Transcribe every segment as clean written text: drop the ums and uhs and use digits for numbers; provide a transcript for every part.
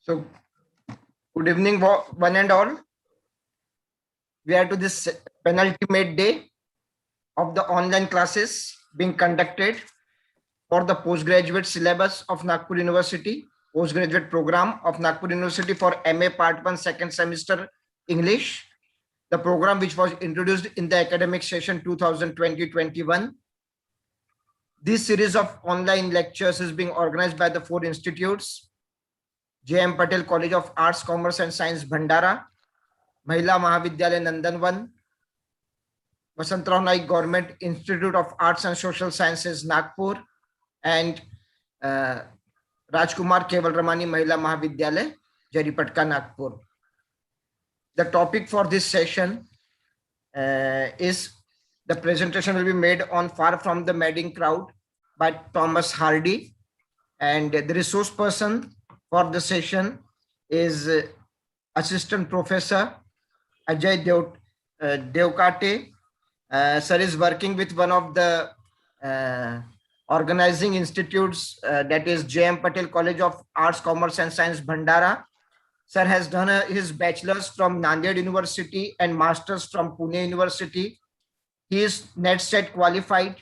So, good evening, one and all. We are to this penultimate day of the online classes being conducted for the postgraduate syllabus of Nagpur University, postgraduate program of Nagpur University for MA Part 1 second semester English, the program which was introduced in the academic session 2020-21. This series of online lectures is being organized by the 4 institutes: J.M. Patel College of Arts, Commerce and Science, Bhandara; Mahila Mahavidyalaya, Nandanvan; Vasantrao Naik Government Institute of Arts and Social Sciences, Nagpur; and Rajkumar Keval Ramani Mahila Mahavidyalaya, Jaripatka, Nagpur. The topic for this session is the presentation will be made on Far From the Madding Crowd by Thomas Hardy, and the resource person for the session is Assistant Professor Ajay Deokate. Sir is working with one of the organizing institutes, that is J.M. Patel College of Arts, Commerce and Science, Bhandara. Sir has done his bachelor's from Nanded University and master's from Pune University. He is NET-SET qualified,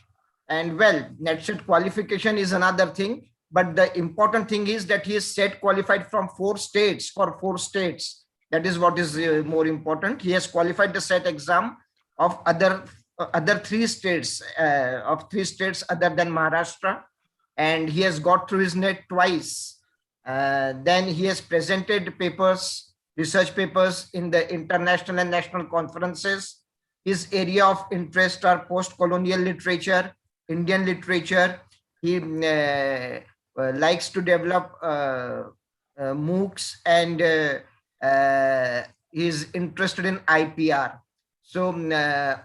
and well, NET-SET qualification is another thing, but the important thing is that he is SET qualified from 4 states, for 4 states. That is what is more important. He has qualified the SET exam of other 3 states, other than Maharashtra, and he has got through his NET twice. Then he has presented papers, research papers in the international and national conferences. His area of interest are post-colonial literature, Indian literature. He likes to develop MOOCs, and he is interested in IPR. So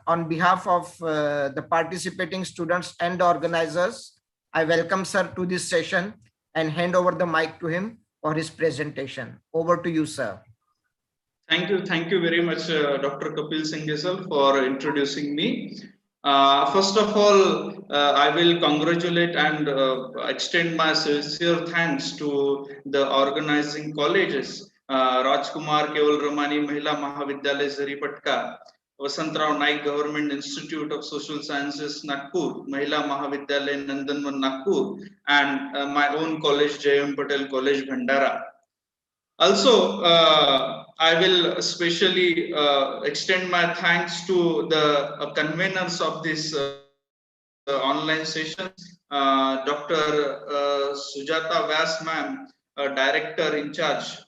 on behalf of the participating students and organizers, I welcome sir to this session and hand over the mic to him for his presentation. Over to you, sir. Thank you very much, Dr. Kapil Singh for introducing me. First of all, I will congratulate and extend my sincere thanks to the organizing colleges, Rajkumar Keval Ramani Mahila Mahavidyalaya Zaripatka, Vasantrao Naik Government Institute of Social Sciences, Nagpur, Mahila Mahavidyalaya Nandanvan, Nagpur, and my own college, J.M. Patel College, Bhandara. Also, I will especially extend my thanks to the conveners of this online session, Dr. Sujata Vyas ma'am, Director in charge,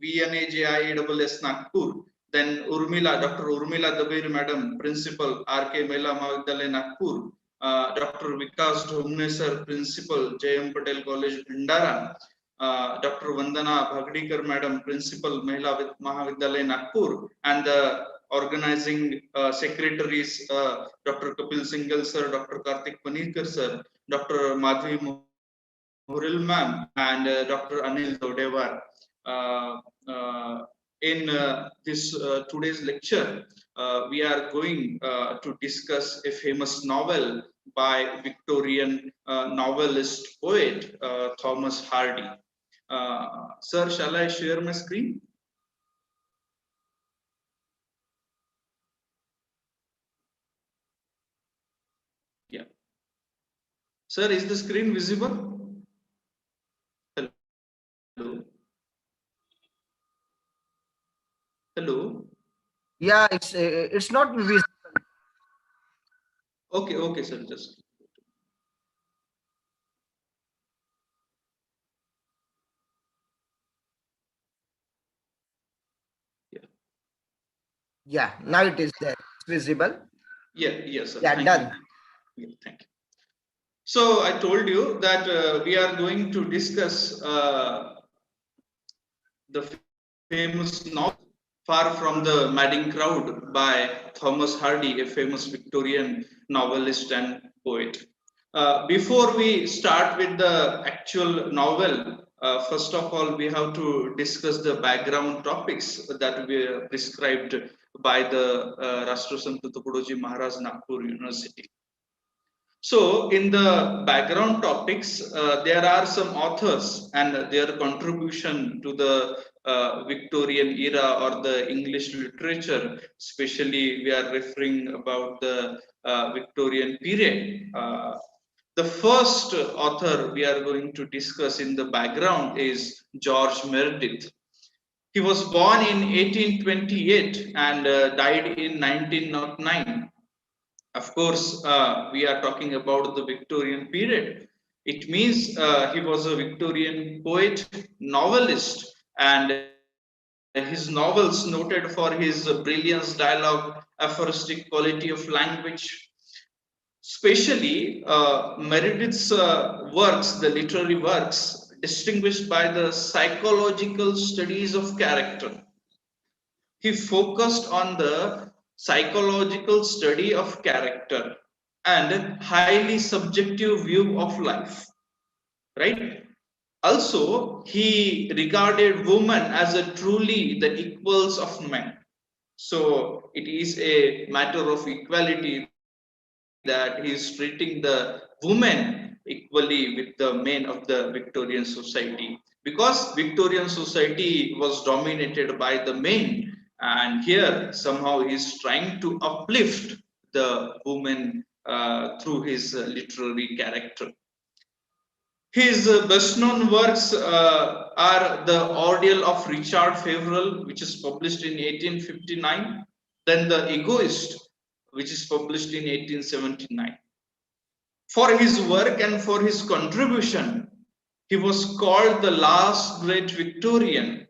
VNAJIASS Nagpur. Then Dr. Urmila Dabir madam, Principal, RK Mahila Mahavidyalaya Nagpur. Dr. Vikas Dhomne sir, Principal, JM Patel College, Bhandara. Dr. Vandana Bhagdikar madam, Principal, Mahila Mahavidyalaya Nagpur, and the organizing secretaries, Dr. Kapil Singh sir, Dr. Karthik Panikar sir, Dr. Madhvi Mohuril ma'am, and Dr. Anil Dodevar. In this today's lecture, we are going to discuss a famous novel by Victorian novelist poet Thomas Hardy. Sir, shall I share my screen? Yeah. Sir, is the screen visible? Hello. Hello. Yeah, it's not visible. Okay, sir. Just. Yeah, now it is there. It's visible. Yes, sir. Yeah, done. Yeah, thank you. So I told you that we are going to discuss the famous novel Far From the Madding Crowd by Thomas Hardy, a famous Victorian novelist and poet. Before we start with the actual novel, first of all, we have to discuss the background topics that were prescribed by the Rashtrasant Tutukudoji Maharaj Nagpur University. So, in the background topics, there are some authors and their contribution to the Victorian era or the English literature. Especially, we are referring about the Victorian period. The first author we are going to discuss in the background is George Meredith. He was born in 1828 and died in 1909. Of course, we are talking about the Victorian period. It means he was a Victorian poet, novelist, and his novels noted for his brilliance, dialogue, aphoristic quality of language. Especially Meredith's works, the literary works, distinguished by the psychological studies of character. He focused on the psychological study of character and highly subjective view of life, right? Also, he regarded women as a truly the equals of men. So it is a matter of equality that he is treating the women equally with the men of the Victorian society, because Victorian society was dominated by the men, and here somehow he is trying to uplift the women through his literary character. His best known works are The Ordeal of Richard Feverel, which is published in 1859, then The Egoist, which is published in 1879. For his work and for his contribution, he was called the last great Victorian,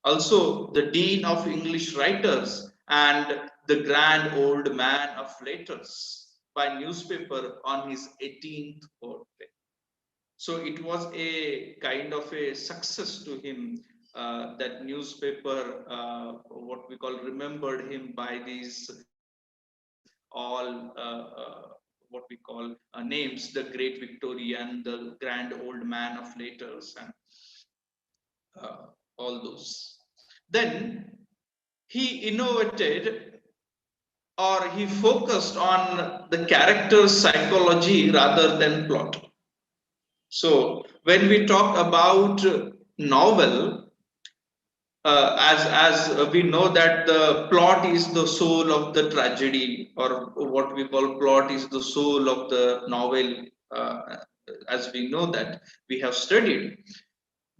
also the Dean of English Writers, and the Grand Old Man of Letters by newspaper on his 18th birthday. So it was a kind of a success to him, that newspaper, what we call, remembered him by these all what we call names, the Great Victorian, the Grand Old Man of Letters, and all those. Then he innovated, or he focused on the character's psychology rather than plot. So when we talk about novel, as we know that the plot is the soul of the tragedy, or what we call plot is the soul of the novel, as we know that we have studied.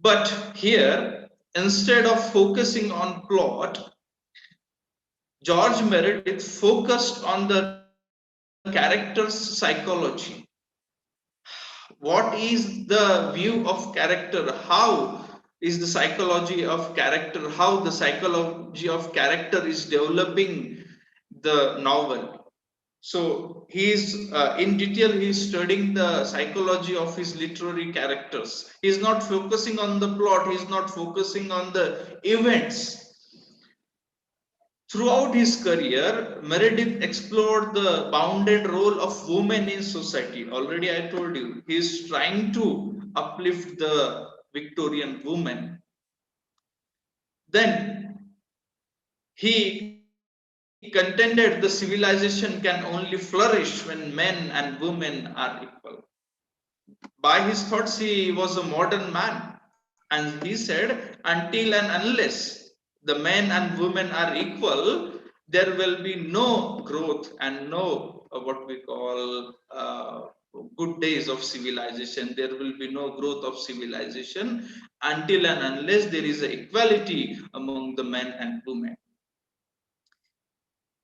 But here, instead of focusing on plot, George Meredith focused on the character's psychology. What is the view of character? How is the psychology of character? How the psychology of character is developing the novel? So he is in detail. He is studying the psychology of his literary characters. He is not focusing on the plot. He is not focusing on the events. Throughout his career, Meredith explored the bounded role of women in society. Already I told you, he is trying to uplift the Victorian woman. Then he contended the civilization can only flourish when men and women are equal. By his thoughts, he was a modern man, and he said, until and unless the men and women are equal, there will be no growth and no what we call good days of civilization. There will be no growth of civilization until and unless there is equality among the men and women.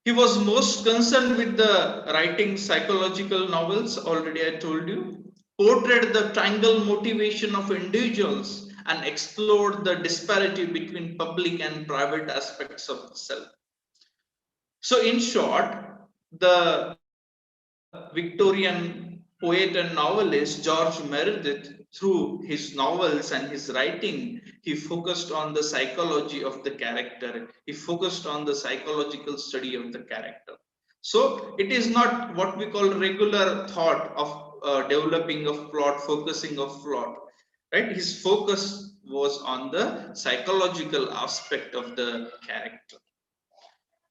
He was most concerned with the writing psychological novels, already I told you, portrayed the triangle motivation of individuals, and explored the disparity between public and private aspects of the self. So, in short, the Victorian poet and novelist George Meredith, through his novels and his writing, he focused on the psychology of the character. He focused on the psychological study of the character. So it is not what we call regular thought of developing of plot, focusing of plot, right? His focus was on the psychological aspect of the character.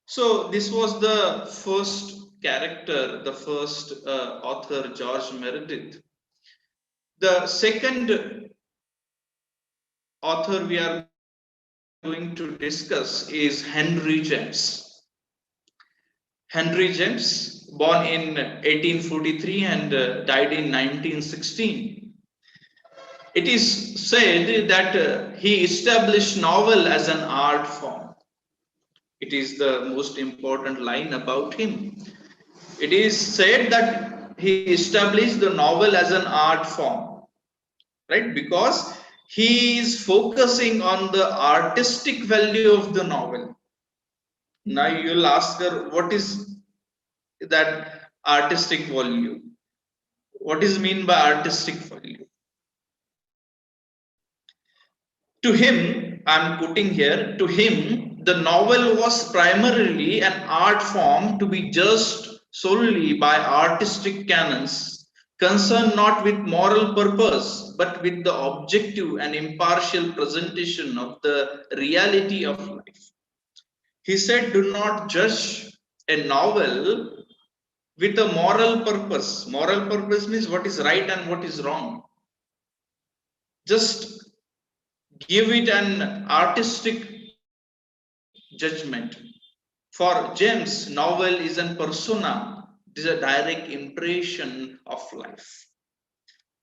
So this was the first character, the first author, George Meredith. The second author we are going to discuss is Henry James. Henry James, born in 1843 and died in 1916. It is said that he established novel as an art form. It is the most important line about him. It is said that he established the novel as an art form, right? Because he is focusing on the artistic value of the novel. Now you'll ask her, what is that artistic value? What is mean by artistic value? To him, I'm quoting here, to him, the novel was primarily an art form to be judged solely by artistic canons, concerned not with moral purpose, but with the objective and impartial presentation of the reality of life. He said, do not judge a novel with a moral purpose. Moral purpose means what is right and what is wrong. Just give it an artistic judgment. For James, novel is a persona, it is a direct impression of life.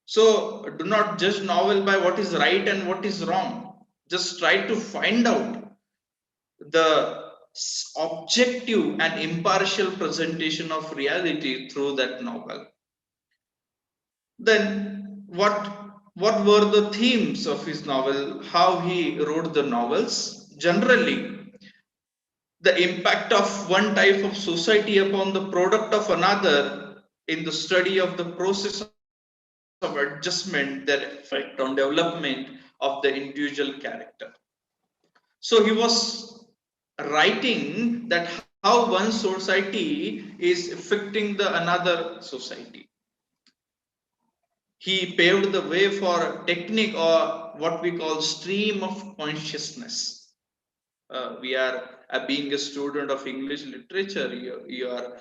So do not judge novel by what is right and what is wrong. Just try to find out the objective and impartial presentation of reality through that novel. Then what were the themes of his novel, how he wrote the novels? Generally, the impact of one type of society upon the product of another in the study of the process of adjustment, their effect on development of the individual character. So he was writing that how one society is affecting the another society. He paved the way for technique, or what we call stream of consciousness. We are being a student of English literature, you are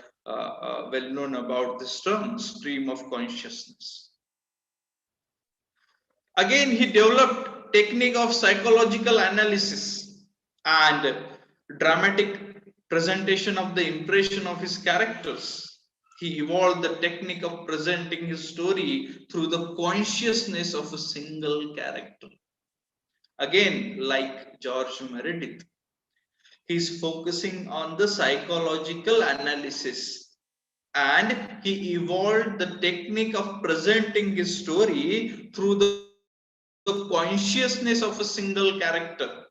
well known about this term, stream of consciousness. Again, he developed technique of psychological analysis and dramatic presentation of the impression of his characters. He evolved the technique of presenting his story through the consciousness of a single character. Again, like George Meredith, he's focusing on the psychological analysis, and he evolved the technique of presenting his story through the consciousness of a single character.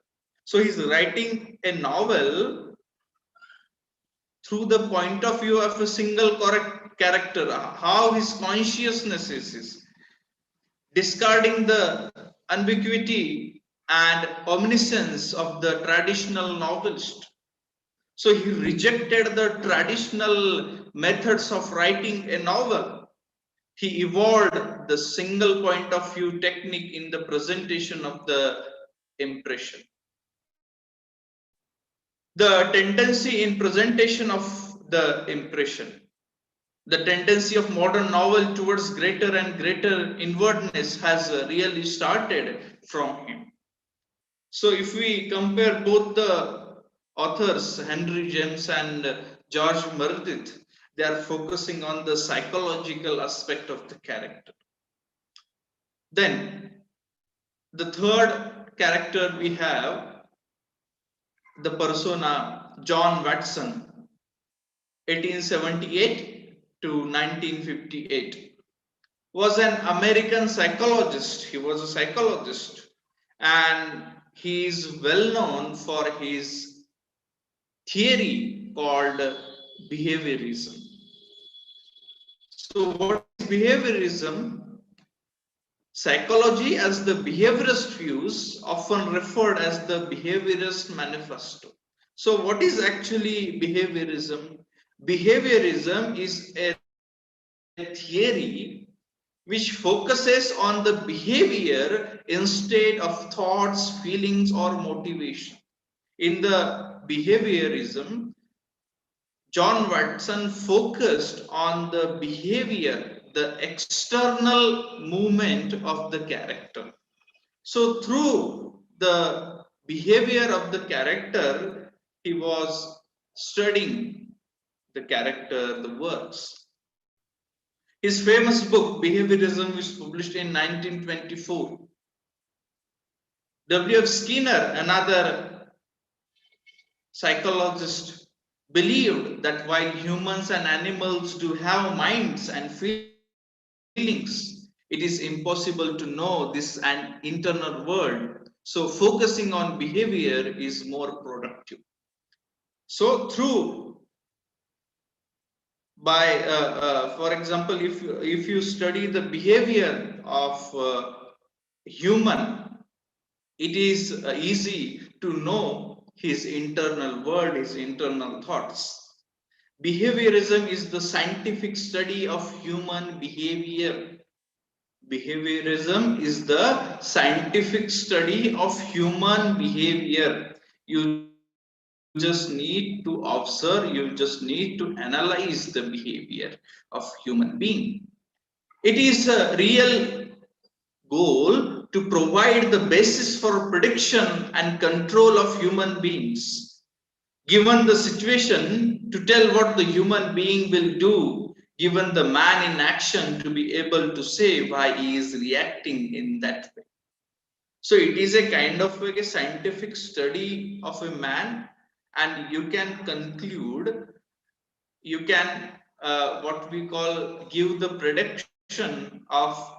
So he's writing a novel through the point of view of a single character, how his consciousness is, discarding the ambiguity and omniscience of the traditional novelist. So he rejected the traditional methods of writing a novel. He evolved the single point of view technique in the presentation of the impression. The tendency in presentation of the impression, the tendency of modern novel towards greater and greater inwardness has really started from him. So if we compare both the authors, Henry James and George Meredith, they are focusing on the psychological aspect of the character. Then the third character we have, the persona John Watson, 1878 to 1958, was an American psychologist. He was a psychologist, and he is well known for his theory called behaviorism. So what is behaviorism? Psychology as the behaviorist views, often referred as the behaviorist manifesto. So what is actually behaviorism? Behaviorism is a theory which focuses on the behavior instead of thoughts, feelings, or motivation. In the behaviorism, John Watson focused on the behavior, the external movement of the character. So through the behavior of the character, he was studying the character, the works. His famous book, Behaviorism, was published in 1924. W.F. Skinner, another psychologist, believed that while humans and animals do have minds and feelings, it is impossible to know this an internal world. So focusing on behavior is more productive. So for example, if you study the behavior of human, it is easy to know his internal world, his internal thoughts. Behaviorism is the scientific study of human behavior. Behaviorism is the scientific study of human behavior. You just need to observe, you just need to analyze the behavior of human being. It is a real goal to provide the basis for prediction and control of human beings. Given the situation, to tell what the human being will do, given the man in action, to be able to say why he is reacting in that way. So it is a kind of like a scientific study of a man, and you can conclude, you can what we call give the prediction of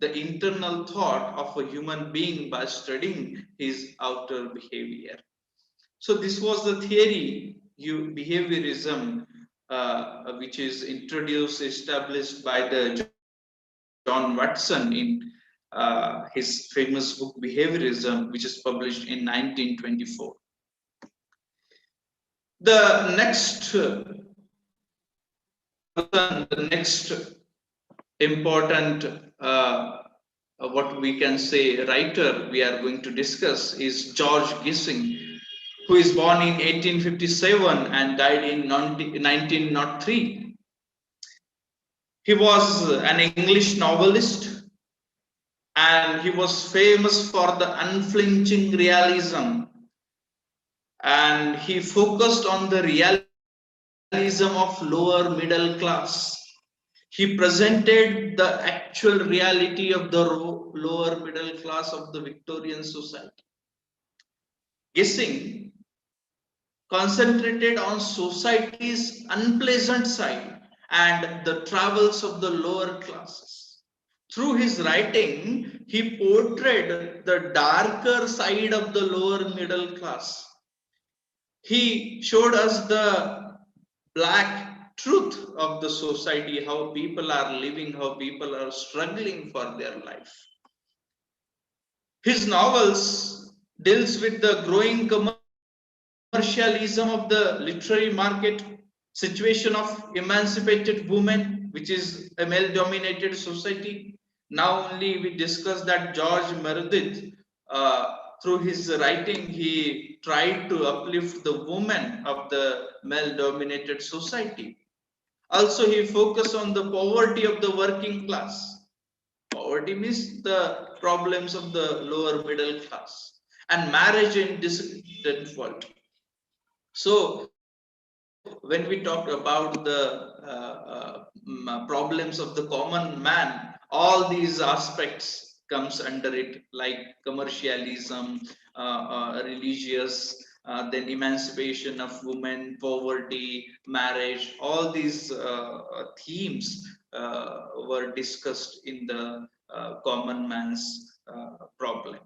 the internal thought of a human being by studying his outer behavior. So this was the theory, behaviorism, which is introduced, established by the John Watson in his famous book Behaviorism, which is published in 1924. The next important what we can say writer we are going to discuss is George Gissing, who is born in 1857 and died in 1903. He was an English novelist, and he was famous for the unflinching realism, and he focused on the realism of lower middle class. He presented the actual reality of the lower middle class of the Victorian society. Gissing concentrated on society's unpleasant side and the travels of the lower classes. Through his writing, he portrayed the darker side of the lower middle class. He showed us the black truth of the society, how people are living, how people are struggling for their life. His novels deals with the growing commercialism of the literary market, situation of emancipated women, which is a male-dominated society. Now only we discussed that George Meredith, through his writing, he tried to uplift the women of the male-dominated society. Also, he focused on the poverty of the working class. Poverty means the problems of the lower middle class, and marriage in disadvantaged world. So, when we talk about the problems of the common man, all these aspects comes under it, like commercialism, religious, then emancipation of women, poverty, marriage. All these themes were discussed in the common man's problem.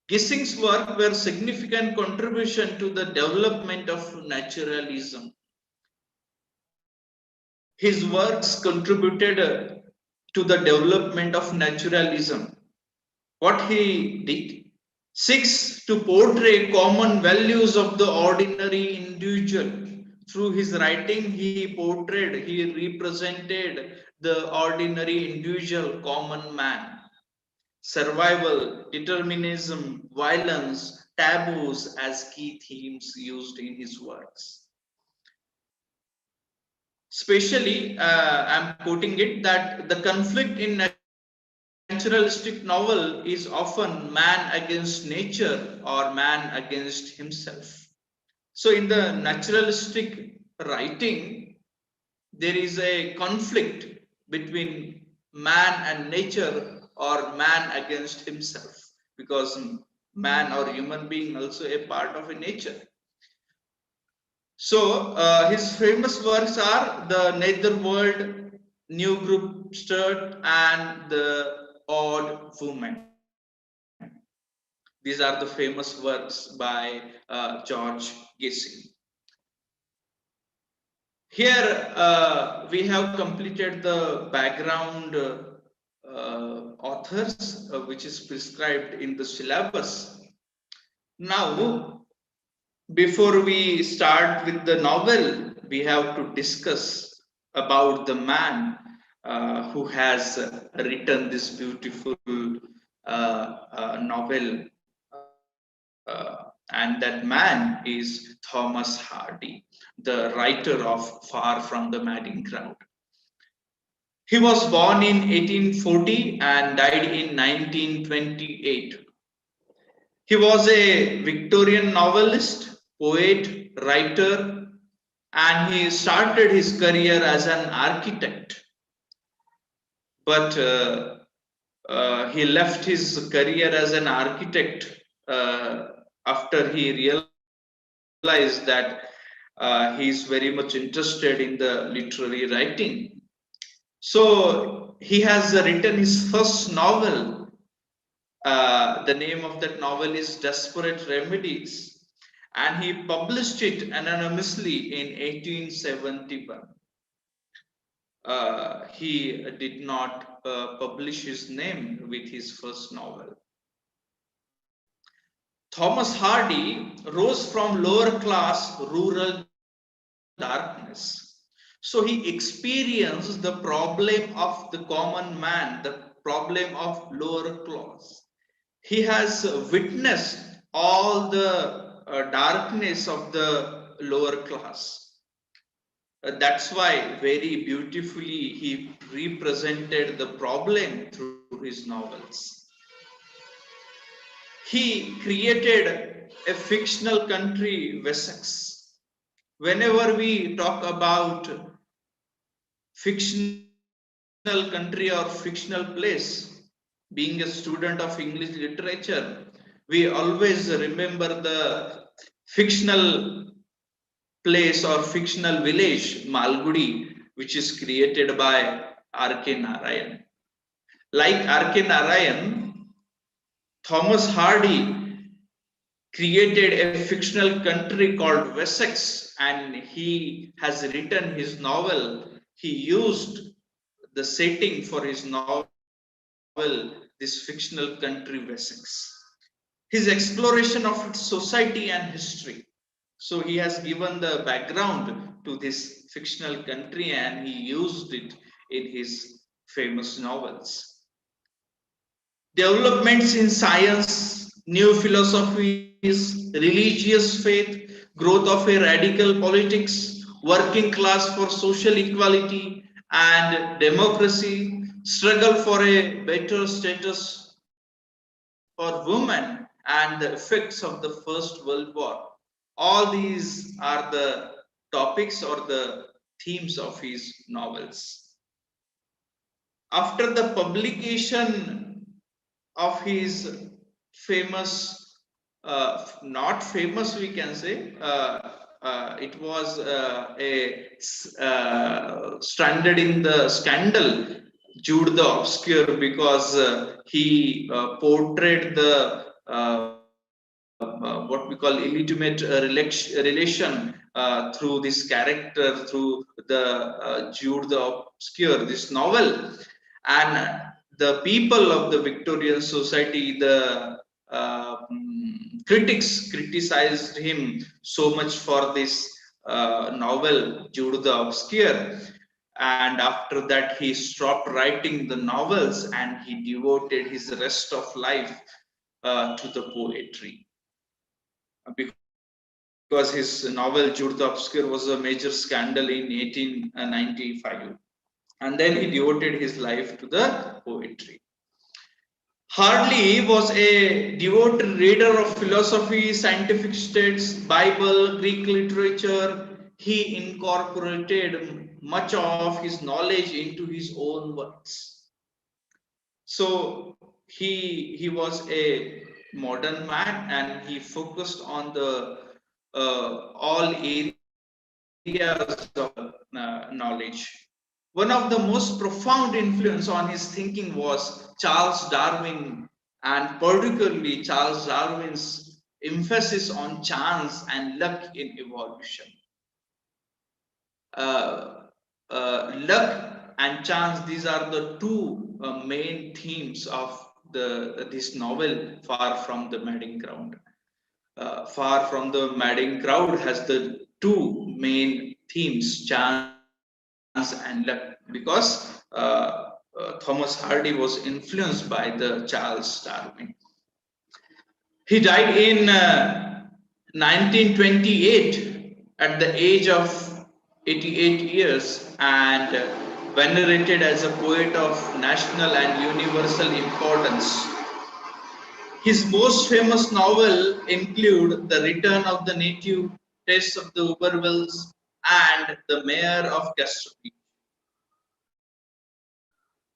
Gissing's work were significant contribution to the development of naturalism. His works contributed to the development of naturalism. What he did? Seeks to portray common values of the ordinary individual. Through his writing, he represented the ordinary individual, common man. Survival, determinism, violence, taboos as key themes used in his works. Especially, I'm quoting it, that the conflict in naturalistic novel is often man against nature or man against himself. So in the naturalistic writing, there is a conflict between man and nature or man against himself, because man or human being also a part of a nature. So his famous works are the Netherworld, New Group Stud, and the Odd Woman. These are the famous works by George Gibson. Here we have completed the background authors, which is prescribed in the syllabus. Now, before we start with the novel, we have to discuss about the man who has written this beautiful novel, and that man is Thomas Hardy, the writer of Far from the Madding Crowd. He was born in 1840 and died in 1928. He was a Victorian novelist, poet, writer, and he started his career as an architect. But he left his career as an architect after he realized that he is very much interested in the literary writing. So he has written his first novel. The name of that novel is Desperate Remedies, and he published it anonymously in 1871. He did not publish his name with his first novel. Thomas Hardy rose from lower class rural darkness. So he experienced the problem of the common man, the problem of lower class. He has witnessed all the darkness of the lower class. That's why very beautifully he represented the problem through his novels. He created a fictional country, Wessex. Whenever we talk about fictional country or fictional place, being a student of English literature, we always remember the fictional place or fictional village, Malgudi, which is created by R.K. Narayan. Like R.K. Narayan, Thomas Hardy created a fictional country called Wessex, and he has written his novel. He used the setting for his novel, this fictional country Wessex. His exploration of its society and history. So he has given the background to this fictional country and he used it in his famous novels. Developments in science, new philosophies, religious faith, growth of a radical politics, working class for social equality and democracy, struggle for a better status for women, and the effects of the First World War. All these are the topics or the themes of his novels. After the publication of his famous, not famous we can say, it was stranded in the scandal, Jude the Obscure, because he portrayed the what we call illegitimate relation through this character, through the Jude the Obscure, this novel. And the people of the Victorian society, the critics criticized him so much for this novel, Jude the Obscure. And after that, he stopped writing the novels and he devoted his rest of life to the poetry. Because because his novel Jude the Obscure was a major scandal in 1895. And then he devoted his life to the poetry. Hardy was a devoted reader of philosophy, scientific texts, Bible, Greek literature. He incorporated much of his knowledge into his own works. So he was a modern man, and he focused on the all areas of knowledge. One of the most profound influence on his thinking was Charles Darwin, and particularly Charles Darwin's emphasis on chance and luck in evolution. Uh, Luck and chance, these are the two main themes of this novel, Far from the Madding Crowd. Far from the Madding Crowd has the two main themes, chance and luck, because Thomas Hardy was influenced by the Charles Darwin. He died in 1928 at the age of 88 years, and venerated as a poet of national and universal importance. His most famous novel include The Return of the Native, Tales of the Ubervilles, and The Mayor of Casterly.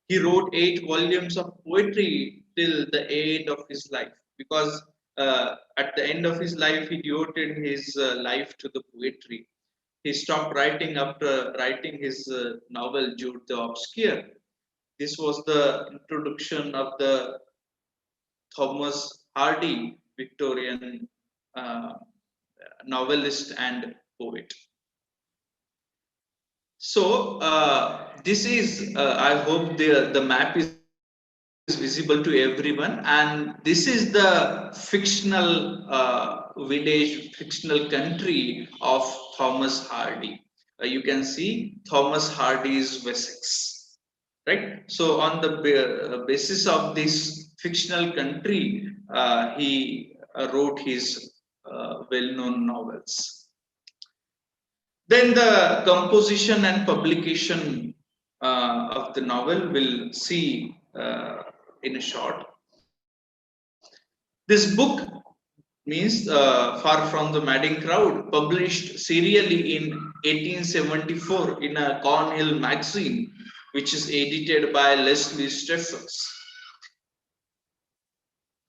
He wrote 8 volumes of poetry till the end of his life, because at the end of his life he devoted his life to the poetry. He stopped writing after writing his novel Jude the Obscure. This was the introduction of the Thomas Hardy, Victorian uh, novelist and poet. So this is, I hope the map is visible to everyone, and this is the fictional village, fictional country of Thomas Hardy. You can see Thomas Hardy's Wessex, right? So on the basis of this fictional country, he wrote his well-known novels. Then the composition and publication of the novel we'll see in a short. This book means Far from the Madding Crowd, published serially in 1874 in a Cornhill magazine, which is edited by Leslie Stephenson.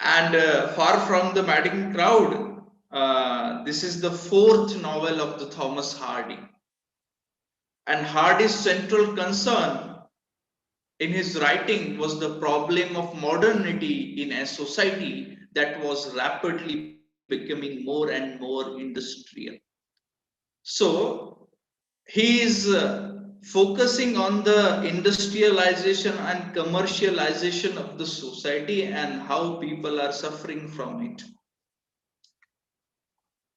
And Far from the Madding Crowd, this is the fourth novel of the Thomas Hardy. And Hardy's central concern in his writing was the problem of modernity in a society that was rapidly becoming more and more industrial. So he is focusing on the industrialization and commercialization of the society and how people are suffering from it.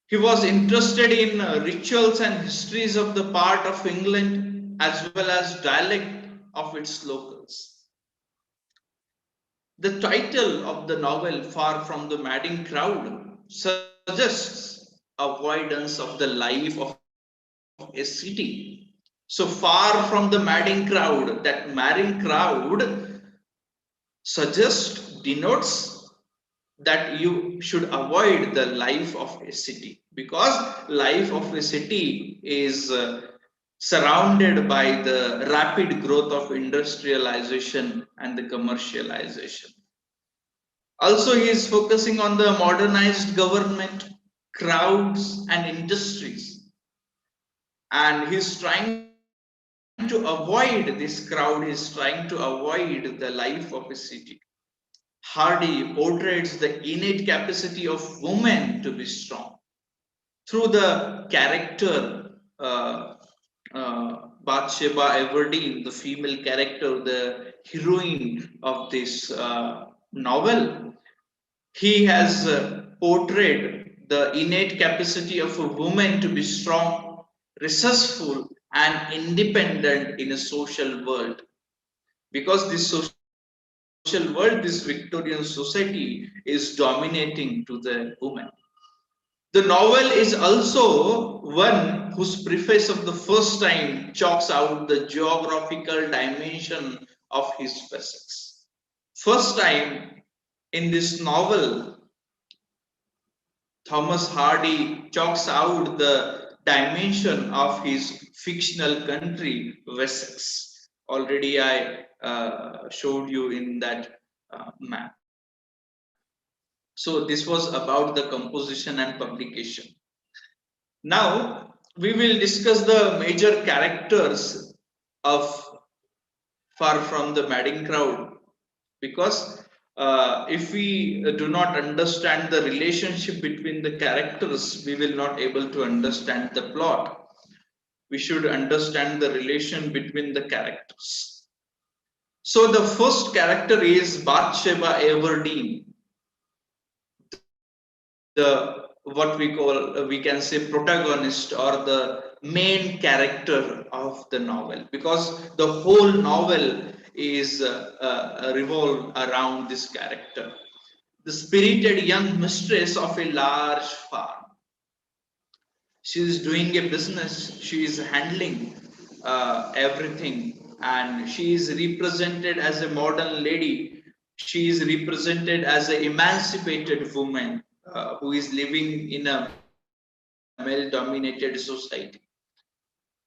He was interested in rituals and histories of the part of England as well as dialect of its locals. The title of the novel, Far from the Madding Crowd, suggests avoidance of the life of a city. So far from the madding crowd, that madding crowd denotes that you should avoid the life of a city, because life of a city is surrounded by the rapid growth of industrialization and the commercialization. Also, he is focusing on the modernized government, crowds, and industries. And he's trying to avoid this crowd, he's trying to avoid the life of a city. Hardy portrays the innate capacity of women to be strong through the character Bathsheba Everdeen, the female character, the heroine of this novel. He has portrayed the innate capacity of a woman to be strong, resourceful, and independent in a social world. Because this social world, this Victorian society, is dominating to the woman. The novel is also one whose preface of the first time chalks out the geographical dimension of his Wessex. First time in this novel, Thomas Hardy chalks out the dimension of his fictional country, Wessex. Already I showed you in that map. So this was about the composition and publication. Now we will discuss the major characters of Far From the Madding Crowd, because if we do not understand the relationship between the characters, we will not able to understand the plot. We should understand the relation between the characters. So the first character is Bathsheba Everdeen, the what we call, we can say, protagonist or the main character of the novel, because the whole novel is revolved around this character, the spirited young mistress of a large farm. She is doing a business, she is handling everything, and she is represented as a modern lady. She is represented as an emancipated woman who is living in a male dominated society.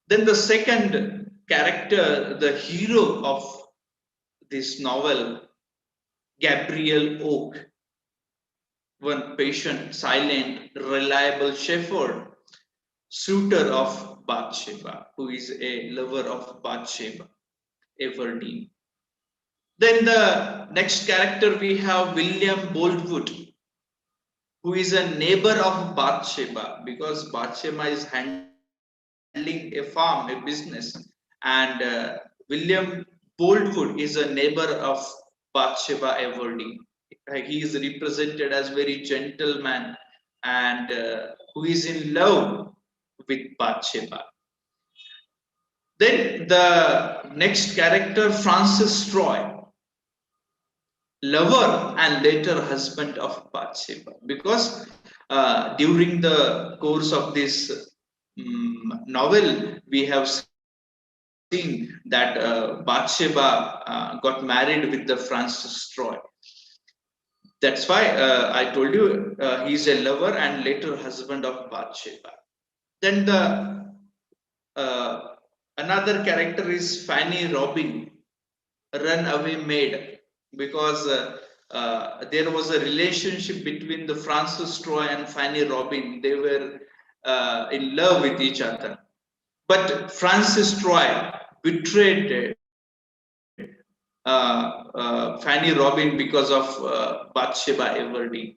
Then the second character, the hero of this novel, Gabriel Oak, one patient, silent, reliable shepherd, suitor of Bathsheba, who is a lover of Bathsheba Everdeen. Then the next character we have William Boldwood, who is a neighbor of Bathsheba, because Bathsheba is handling a farm, a business, and William Boldwood is a neighbor of Bathsheba Everdeen. He is represented as very gentleman and who is in love with Bathsheba. Then the next character, Francis Troy, lover and later husband of Bathsheba, because during the course of this novel, we have seen that Bathsheba got married with the Francis Troy. That's why I told you he is a lover and later husband of Bathsheba. Then the another character is Fanny Robin, runaway maid, because there was a relationship between the Francis Troy and Fanny Robin. They were in love with each other, but Francis Troy betrayed Fanny Robin because of Bathsheba Everdeen,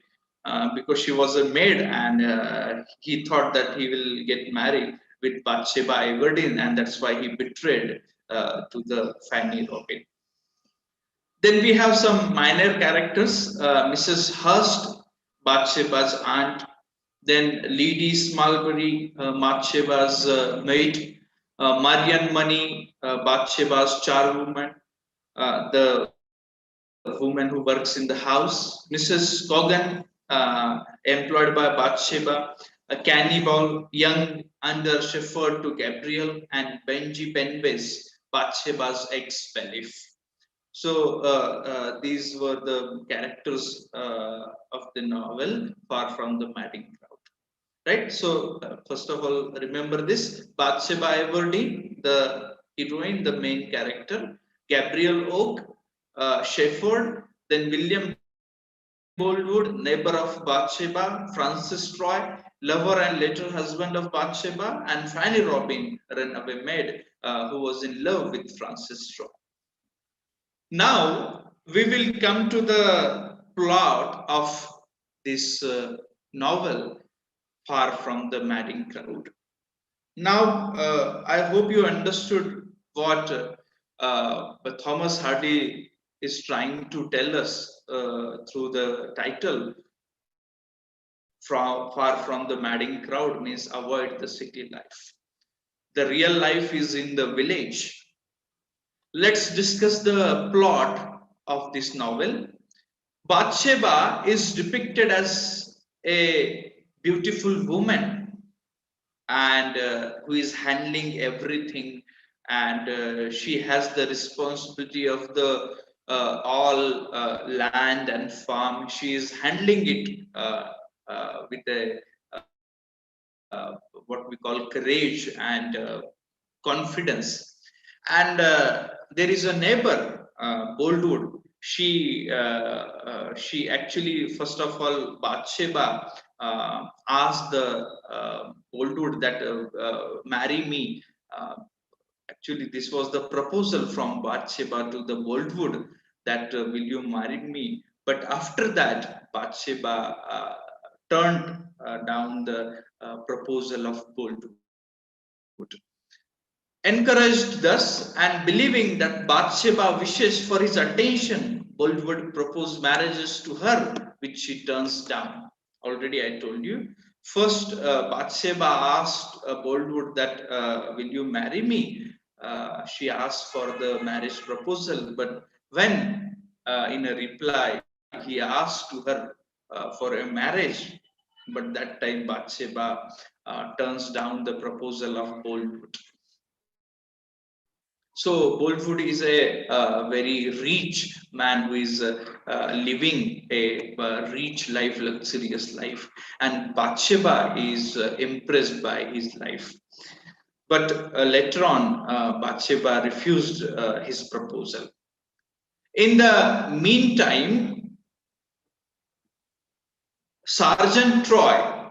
because she was a maid, and he thought that he will get married with Bathsheba Everdeen, and that's why he betrayed to the Fanny Robin. Then we have some minor characters, Mrs. Hurst, Bathsheba's aunt, then Lady Smallbury, Bathsheba's maid, Marian Money, Bathsheba's charwoman, the woman who works in the house, Mrs. Cogan, employed by Bathsheba, a cannibal, young under shepherd to Gabriel, and Benji Penways, Bathsheba's ex-bailiff. So these were the characters of the novel, Far From the Madding Crowd. Right. So first of all, remember this: Bathsheba Everdeen, the heroine, the main character; Gabriel Oak, shepherd; then William Boldwood, neighbor of Bathsheba; Francis Troy, lover and later husband of Bathsheba; and Fanny Robin, runaway maid, who was in love with Francis Troy. Now we will come to the plot of this novel, Far From the Madding Crowd. Now I hope you understood what Thomas Hardy is trying to tell us through the title. Far from the madding crowd means avoid the city life. The real life is in the village. Let's discuss the plot of this novel. Bathsheba is depicted as a beautiful woman, and who is handling everything, and she has the responsibility of the all land and farm. She is handling it with a what we call courage and confidence. And there is a neighbor, Boldwood. She actually, first of all, Bathsheba asked the Boldwood that marry me. Uh, Actually, this was the proposal from Bathsheba to the Boldwood, that will you marry me? But after that, Bathsheba turned down the proposal of Boldwood. Encouraged thus, and believing that Bathsheba wishes for his attention, Boldwood proposed marriages to her, which she turns down. Already I told you. First, Bathsheba asked Boldwood that, will you marry me? She asked for the marriage proposal, but when in a reply, he asked to her for a marriage, but that time Bathsheba turns down the proposal of Boldwood. So Boldwood is a very rich man who is living a rich life, luxurious life, and Bathsheba is impressed by his life. But later on, Bathsheba refused his proposal. In the meantime, Sergeant Troy,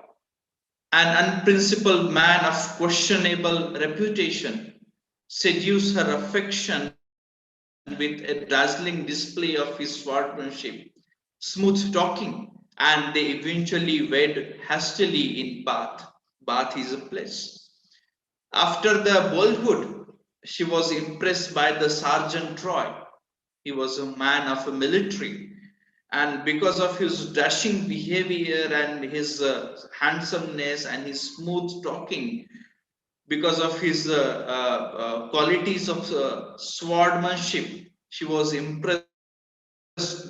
an unprincipled man of questionable reputation, seduced her affection with a dazzling display of his swordsmanship, smooth talking, and they eventually wed hastily in Bath. Bath is a place. After the boyhood, she was impressed by the Sergeant Troy. He was a man of a military, and because of his dashing behavior and his handsomeness and his smooth talking, because of his qualities of swordmanship, she was impressed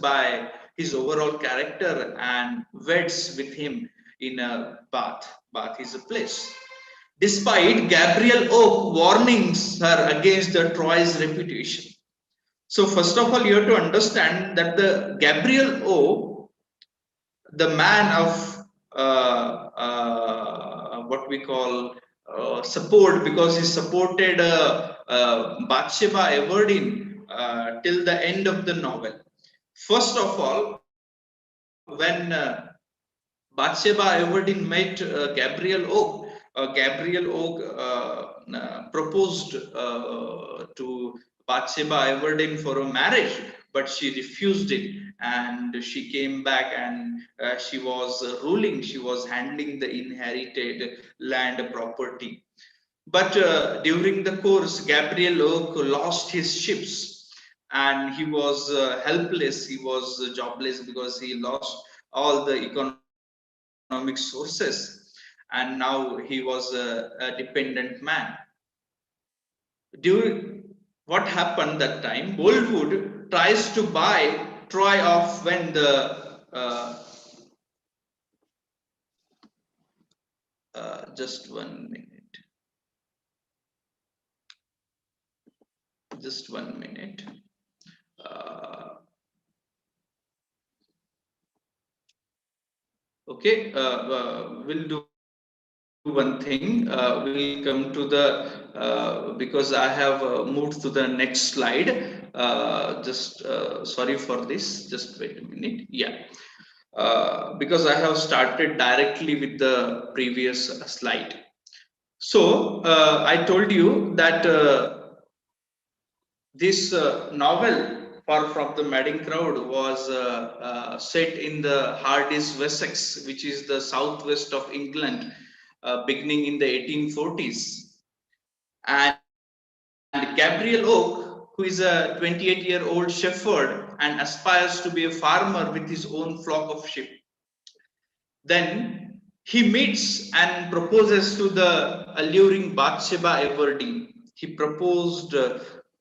by his overall character and weds with him in a Bath. Bath is a place. Despite Gabriel Oak warnings her against the Troy's reputation. So first of all, you have to understand that the Gabriel Oak, the man of what we call support, because he supported Bathsheba Everdeen till the end of the novel. First of all, when Bathsheba Everdeen met Gabriel Oak, Gabriel Oak proposed to Bathsheba Everdeen for a marriage, but she refused it, and she came back, and she was ruling, she was handling the inherited land property. But during the course, Gabriel Oak lost his ships, and he was helpless, he was jobless, because he lost all the economic sources, and now he was a dependent man. What happened that time? Boldwood tries to buy Troy off when the just 1 minute. Just 1 minute. Okay, we'll do one thing. We'll come to the because I have moved to the next slide. Just sorry for this. Just wait a minute. Yeah, because I have started directly with the previous slide. So I told you that this novel, Far from the Madding Crowd, was set in the Hardy's Wessex, which is the southwest of England, beginning in the 1840s. And Gabriel Oak, who is a 28-year-old shepherd and aspires to be a farmer with his own flock of sheep. Then he meets and proposes to the alluring Bathsheba Everdeen. He proposed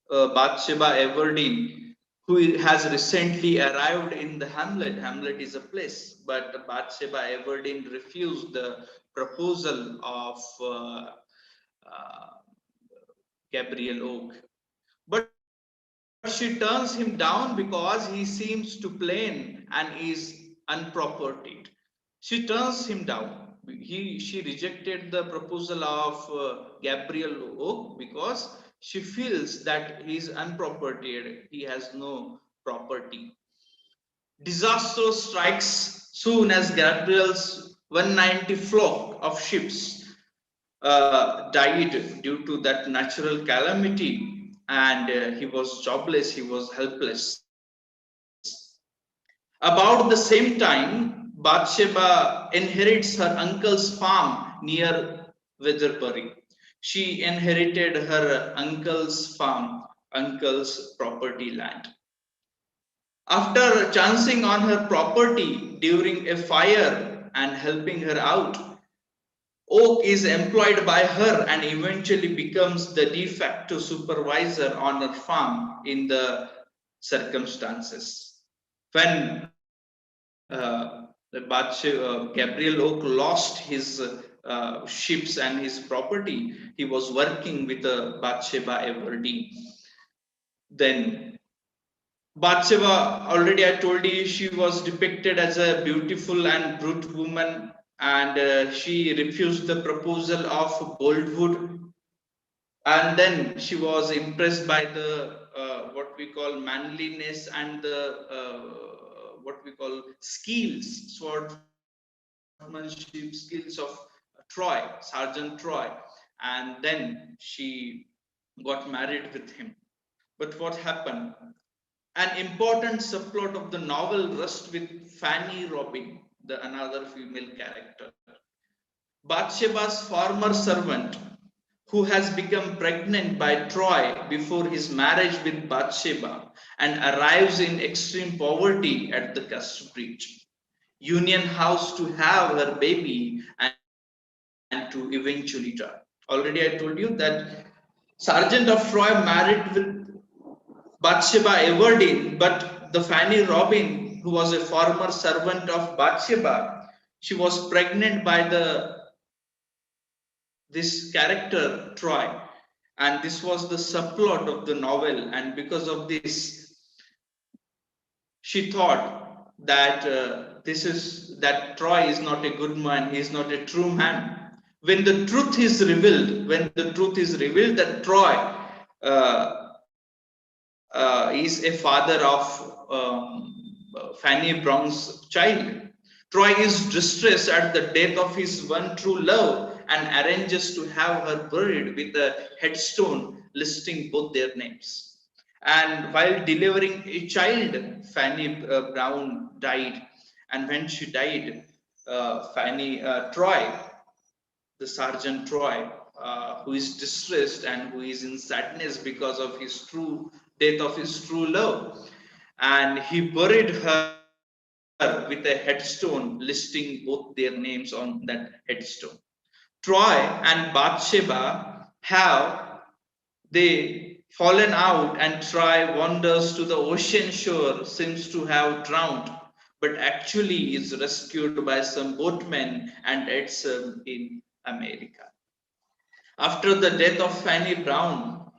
Bathsheba Everdeen, who has recently arrived in the Hamlet. Hamlet is a place, but Bathsheba Everdeen refused the proposal of uh, Gabriel Oak. But she turns him down because he seems too plain and is unpropertied. She turns him down. She rejected the proposal of Gabriel Oak because she feels that he is unpropertied. He has no property. Disaster strikes soon as Gabriel's 190 flock of ships died due to that natural calamity, and he was jobless, he was helpless. About the same time, Bathsheba inherits her uncle's farm near Weatherbury. She inherited her uncle's farm, uncle's property land. After chancing on her property during a fire and helping her out, Oak is employed by her and eventually becomes the de facto supervisor on her farm in the circumstances. When Gabriel Oak lost his ships and his property, he was working with Bathsheba Everdeen. Then Bathsheba, already I told you, she was depicted as a beautiful and brute woman, and she refused the proposal of Boldwood. And then she was impressed by the what we call manliness and the what we call skills, swordsmanship skills of Troy, Sergeant Troy, and then she got married with him. But what happened? An important subplot of the novel rests with Fanny Robin, the another female character. Bathsheba's former servant, who has become pregnant by Troy before his marriage with Bathsheba and arrives in extreme poverty at the Castle Bridge Union House to have her baby and to eventually die. Already I told you that Sergeant of Troy married with Bathsheba Everdeen, but the Fanny Robin, who was a former servant of Bathsheba, she was pregnant by this character Troy, and this was the subplot of the novel. And because of this, she thought that that Troy is not a good man, he is not a true man. When the truth is revealed that Troy is a father of Fanny Brown's child. Troy is distressed at the death of his one true love and arranges to have her buried with a headstone listing both their names. And while delivering a child, Fanny Brown died. And when she died, Fanny Troy, the Sergeant Troy, who is distressed and who is in sadness because of his true death of his true love, and he buried her with a headstone listing both their names on that headstone. Troy and Bathsheba have they fallen out, and Troy wanders to the ocean shore, seems to have drowned, but actually is rescued by some boatmen and ends in America. After the death of Fanny Brown,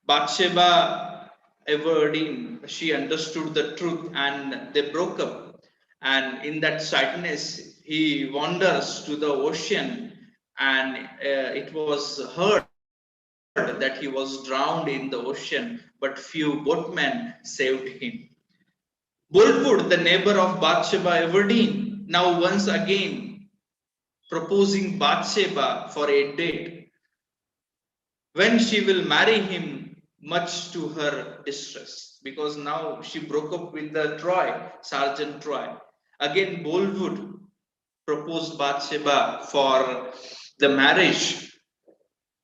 Bathsheba Everdeen, she understood the truth and they broke up. And in that sadness, he wanders to the ocean, and it was heard that he was drowned in the ocean, but few boatmen saved him. Boldwood, the neighbor of Bathsheba Everdeen, now once again proposing Bathsheba for a date when she will marry him, much to her distress, because now she broke up with the Sergeant Troy. Again, Boldwood proposed Bathsheba for the marriage,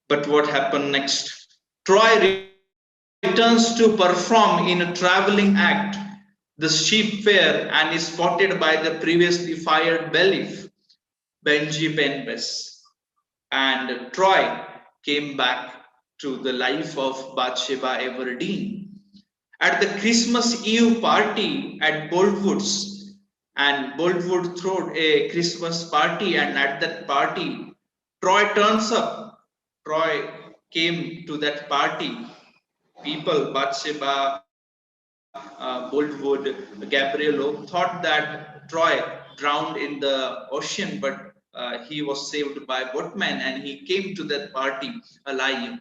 but what happened next? Troy returns to perform in a traveling act, the sheep fair, and is spotted by the previously fired bailiff, Benji Benbes. And Troy came back to the life of Bathsheba Everdeen. at the Christmas Eve party at Boldwood's, and Boldwood threw a Christmas party, and at that party, Troy turns up. Troy came to that party. People, Bathsheba, Boldwood, Gabriel Oak, thought that Troy drowned in the ocean, but he was saved by boatman, and he came to that party alive.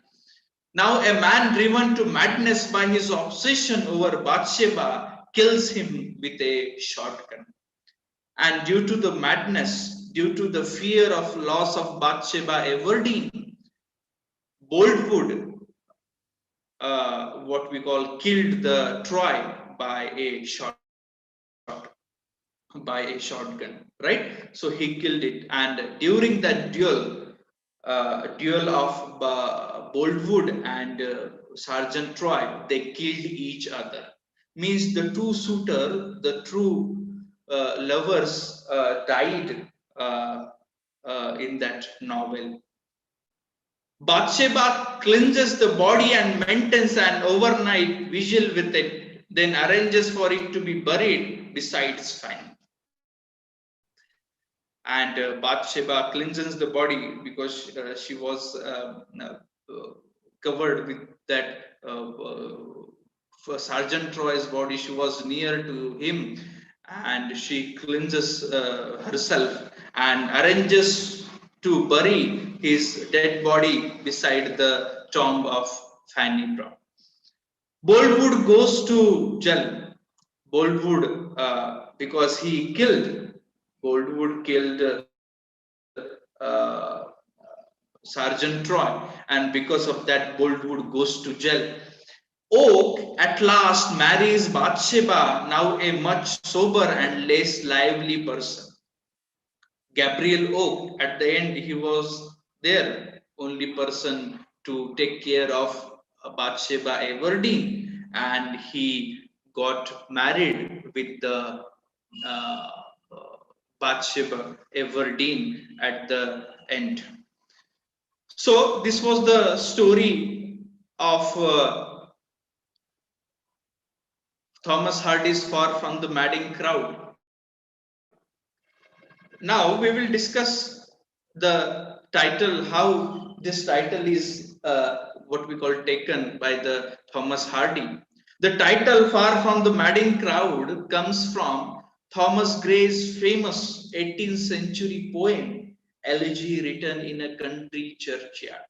Now, a man driven to madness by his obsession over Bathsheba kills him with a shotgun. And due to the madness, due to the fear of loss of Bathsheba Everdeen, Boldwood, what we call, killed the Troy by a shotgun, right? So he killed it, and during that duel of Boldwood and Sergeant Troy, they killed each other. Means the two suitor, the true lovers, died in that novel. Bathsheba cleanses the body and maintains an overnight vigil with it, then arranges for it to be buried beside Fanny. And Bathsheba cleanses the body because she was covered with that for Sergeant Troy's body. She was near to him, and she cleanses herself and arranges to bury his dead body beside the tomb of Fanny Brown. Boldwood goes to jail. Boldwood, because he killed, Boldwood killed Sergeant Troy, and because of that, Boldwood goes to jail. Oak at last marries Bathsheba, now a much sober and less lively person. Gabriel Oak, at the end, he was there, only person to take care of Bathsheba Everdeen, and he got married with the uh, Bathsheba Everdeen at the end. So this was the story of Thomas Hardy's Far from the Madding Crowd. Now we will discuss the title, how this title is what we call taken by the Thomas Hardy. The title Far from the Madding Crowd comes from Thomas Gray's famous 18th century poem, Elegy written in a country churchyard.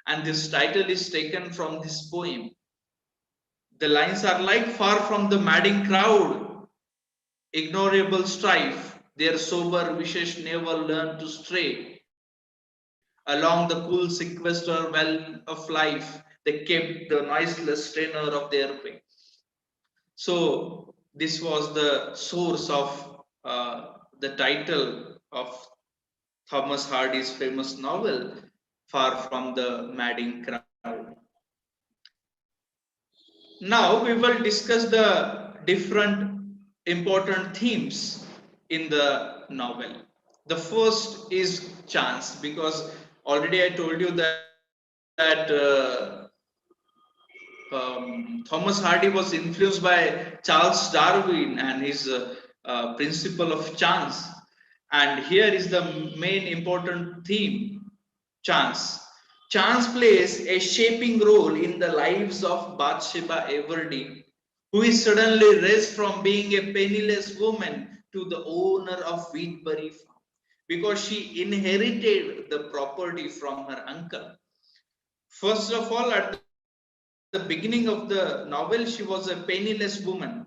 And this title is taken from this poem. The lines are like, far from the madding crowd, ignorable strife, their sober wishes never learn to stray. Along the cool sequester well of life, they kept the noiseless tenor of their way. So this was the source of the title of Thomas Hardy's famous novel, Far from the Madding Crowd. Now we will discuss the different important themes in the novel. The first is chance, because already I told you that Thomas Hardy was influenced by Charles Darwin and his principle of chance. And here is the main important theme, chance. Chance plays a shaping role in the lives of Bathsheba Everdeen, who is suddenly raised from being a penniless woman to the owner of Wheatbury Farm, because she inherited the property from her uncle. First of all, at the beginning of the novel, she was a penniless woman,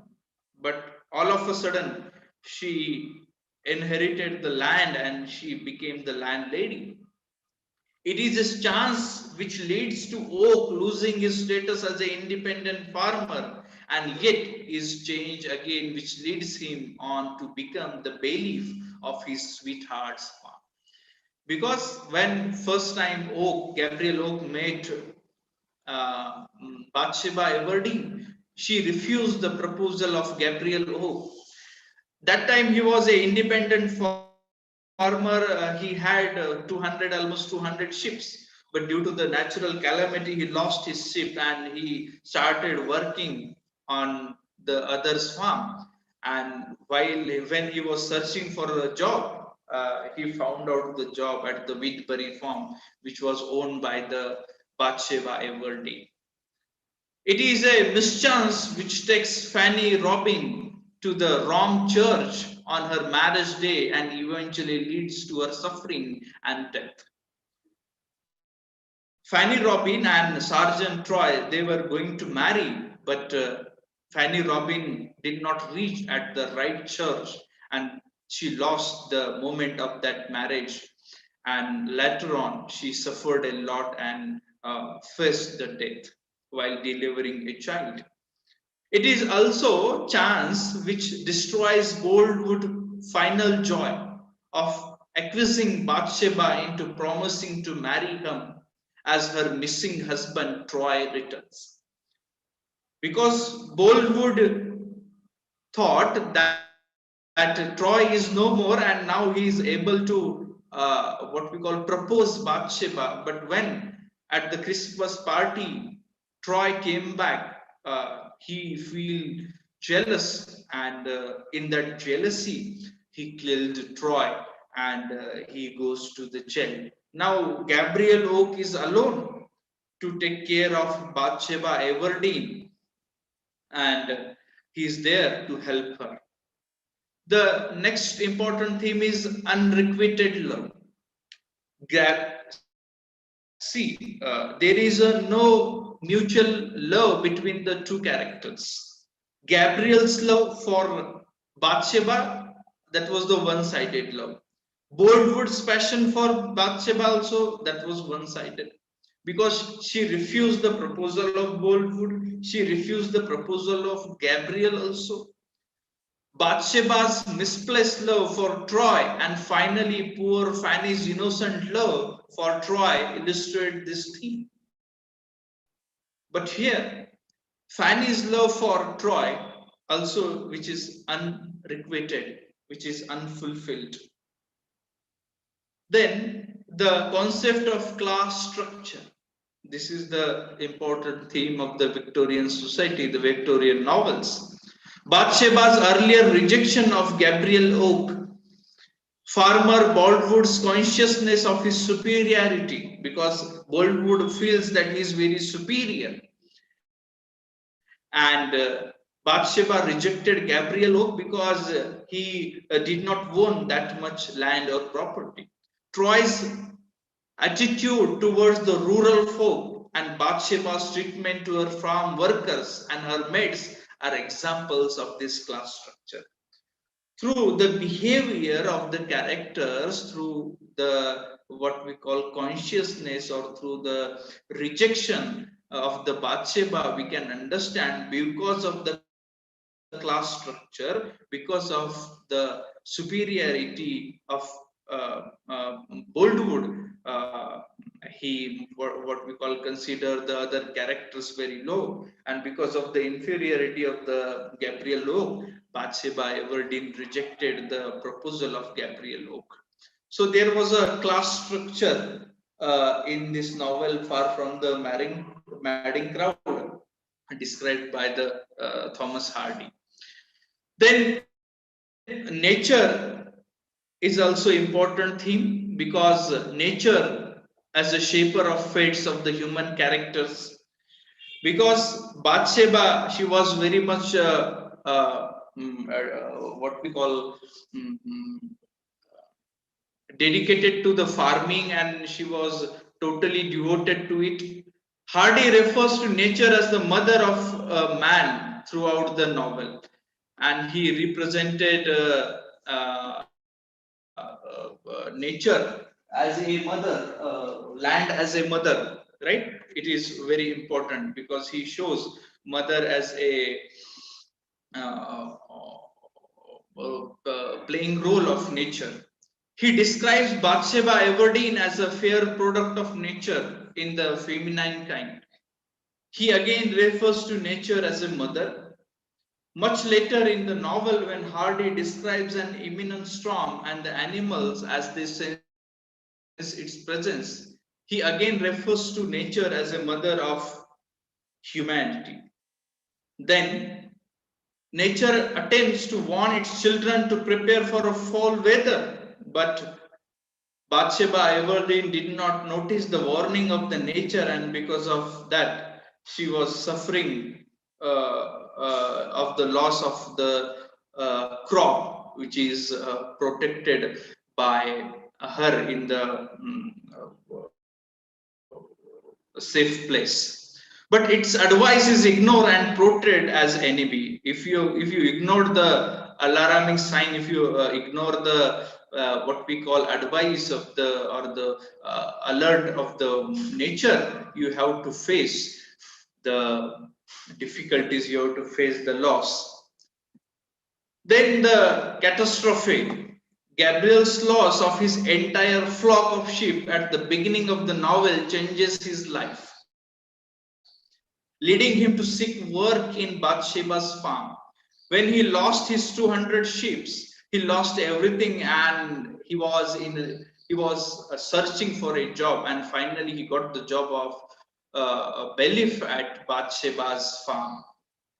but all of a sudden, she inherited the land and she became the landlady. It is this chance which leads to Oak losing his status as an independent farmer, and yet is changed again, which leads him on to become the bailiff of his sweetheart's farm. Because when first time Gabriel Oak met Bathsheba Everdeen, she refused the proposal of Gabriel Oak. That time he was an independent farmer. He had 200, almost 200 ships, but due to the natural calamity, he lost his ship and he started working on the other's farm. And when he was searching for a job, he found out the job at the Wheatbury farm, which was owned by the Bathsheba Everdeen. It is a mischance which takes Fanny Robin to the wrong church on her marriage day and eventually leads to her suffering and death. Fanny Robin and Sgt Troy, they were going to marry, but Fanny Robin did not reach at the right church and she lost the moment of that marriage. And later on, she suffered a lot and faced the death while delivering a child. It is also chance which destroys Boldwood's final joy of acquiescing Bathsheba into promising to marry him as her missing husband Troy returns. Because Boldwood thought that Troy is no more and now he is able to what we call propose Bathsheba. But when at the Christmas party Troy came back, he feel jealous, and in that jealousy he killed Troy and he goes to the jail. Now Gabriel Oak is alone to take care of Bathsheba Everdeen, and he is there to help her. The next important theme is unrequited love. There is no mutual love between the two characters. Gabriel's love for Bathsheba, that was the one-sided love. Boldwood's passion for Bathsheba also, that was one-sided. Because she refused the proposal of Boldwood, she refused the proposal of Gabriel also. Bathsheba's misplaced love for Troy and finally poor Fanny's innocent love for Troy illustrate this theme. But here, Fanny's love for Troy also, which is unrequited, which is unfulfilled. Then the concept of class structure. This is the important theme of the Victorian society, the Victorian novels. Bathsheba's earlier rejection of Gabriel Oak, farmer Boldwood's consciousness of his superiority, because Boldwood feels that he is very superior, and Bathsheba rejected Gabriel Oak because he did not own that much land or property. Troy's attitude towards the rural folk and Bathsheba's treatment to her farm workers and her maids are examples of this class structure. Through the behavior of the characters, through the what we call consciousness, or through the rejection of the Bathsheba, we can understand, because of the class structure, because of the superiority of Boldwood, he what we call consider the other characters very low, and because of the inferiority of the Gabriel Oak, Bathsheba Everdeen rejected the proposal of Gabriel Oak. So there was a class structure in this novel, far from the madding crowd described by the Thomas Hardy. Then nature is also important theme, because nature as a shaper of fates of the human characters. Because Bathsheba, she was very much what we call dedicated to the farming, and she was totally devoted to it. Hardy refers to nature as the mother of man throughout the novel, and he represented nature as a mother, land as a mother, right? It is very important because he shows mother as a playing role of nature. He describes Bathsheba Everdeen as a fair product of nature in the feminine kind. He again refers to nature as a mother. Much later in the novel, when Hardy describes an imminent storm and the animals as they sense its presence, he again refers to nature as a mother of humanity. Then nature attempts to warn its children to prepare for a fall weather, but Bathsheba Everdeen did not notice the warning of the nature, and because of that, she was suffering of the loss of the crop, which is protected by her in the safe place. But its advice is ignored and portrayed as enemy. If you ignore the alarming sign, if you ignore the what we call advice of the or the alert of the nature, you have to face the difficulties, you have to face the loss. Then the catastrophe. Gabriel's loss of his entire flock of sheep at the beginning of the novel changes his life, leading him to seek work in Bathsheba's farm. When he lost his 200 sheep, he lost everything, and he was searching for a job, and finally he got the job of a bailiff at Bathsheba's farm.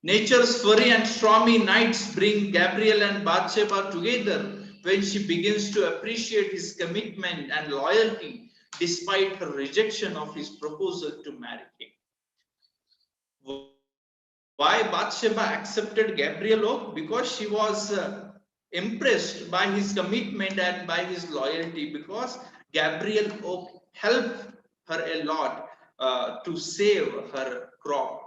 Nature's furry and stormy nights bring Gabriel and Bathsheba together when she begins to appreciate his commitment and loyalty despite her rejection of his proposal to marry him. Why Bathsheba accepted Gabriel Oak? Because she was impressed by his commitment and by his loyalty, because Gabriel Oak helped her a lot to save her crop.